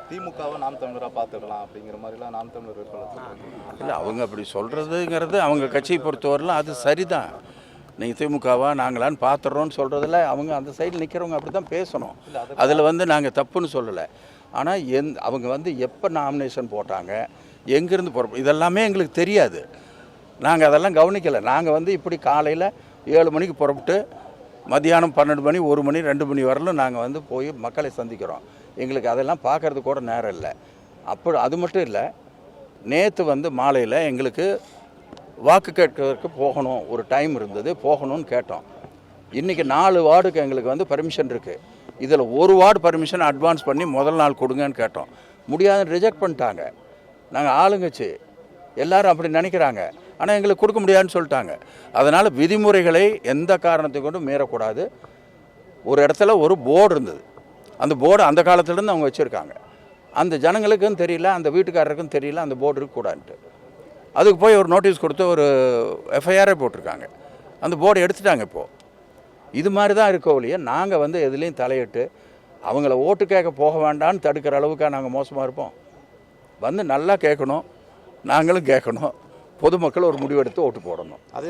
திமுகவை நாம் தமிழராக பார்த்துக்கலாம் அப்படிங்கிற மாதிரிலாம் நாம் தமிழர் வேட்பாளர் இல்லை, அவங்க அப்படி சொல்கிறதுங்கிறது அவங்க கட்சியை பொறுத்தவரையிலும் அது சரிதான். நீங்கள் திமுகவா நாங்களான்னு பார்த்துட்றோன்னு சொல்கிறதில்ல, அவங்க அந்த சைடில் நிற்கிறவங்க அப்படி தான் பேசணும். அதில் வந்து நாங்கள் தப்புன்னு சொல்லலை. ஆனால் அவங்க வந்து எப்போ நாமினேஷன் போட்டாங்க, எங்கேருந்து போகிறோம், இதெல்லாமே எங்களுக்கு தெரியாது. நாங்கள் அதெல்லாம் கவனிக்கலை. நாங்கள் வந்து இப்படி காலையில் 7 மணிக்கு புறப்பட்டு மத்தியானம் 12 மணி 1 மணி 2 மணி வரலும் நாங்கள் வந்து போய் மக்களை சந்திக்கிறோம். எங்களுக்கு அதெல்லாம் பார்க்கறது கூட நேரம் இல்லை. அப்போ அது மட்டும் இல்லை, நேற்று வந்து மாலையில் எங்களுக்கு வாக்கு கேட்கறதுக்கு போகணும், ஒரு டைம் இருந்தது, போகணும்னு கேட்டோம். இன்றைக்கி 4 வார்டுக்கு எங்களுக்கு வந்து பர்மிஷன் இருக்குது. இதில் ஒரு வார்டு பர்மிஷன் அட்வான்ஸ் பண்ணி முதல் நாள் கொடுங்கன்னு கேட்டோம். முடியாதுன்னு ரிஜெக்ட் பண்ணிட்டாங்க. நாங்கள் ஆளுங்கச்சு எல்லோரும் அப்படி நினைக்கிறாங்க. ஆனால் எங்களுக்கு கொடுக்க முடியாதுன்னு சொல்லிட்டாங்க. அதனால் விதிமுறைகளை எந்த காரணத்தை கொண்டும் மீறக்கூடாது. ஒரு இடத்துல ஒரு போர்டு இருந்தது. அந்த போர்டு அந்த காலத்துலேருந்து அவங்க வச்சுருக்காங்க. அந்த ஜனங்களுக்கும் தெரியல, அந்த வீட்டுக்காரருக்கும் தெரியல அந்த போர்டு இருக்கக்கூடாதுன்ட்டு. அதுக்கு போய் ஒரு நோட்டீஸ் கொடுத்து ஒரு எஃப்ஐஆரே போட்டிருக்காங்க. அந்த போர்டு எடுத்துட்டாங்க. இப்போது இது மாதிரி தான் இருக்க ஒழிய நாங்கள் வந்து எதுலேயும் தலையிட்டு அவங்கள ஓட்டு கேட்க போக வேண்டான்னு தடுக்கிற அளவுக்காக நாங்கள் மோசமாக இருப்போம். வந்து நல்லா கேட்கணும், நாங்களும் கேட்கணும், பொதுமக்கள் ஒரு முடிவெடுத்து ஓட்டு போடணும். அதே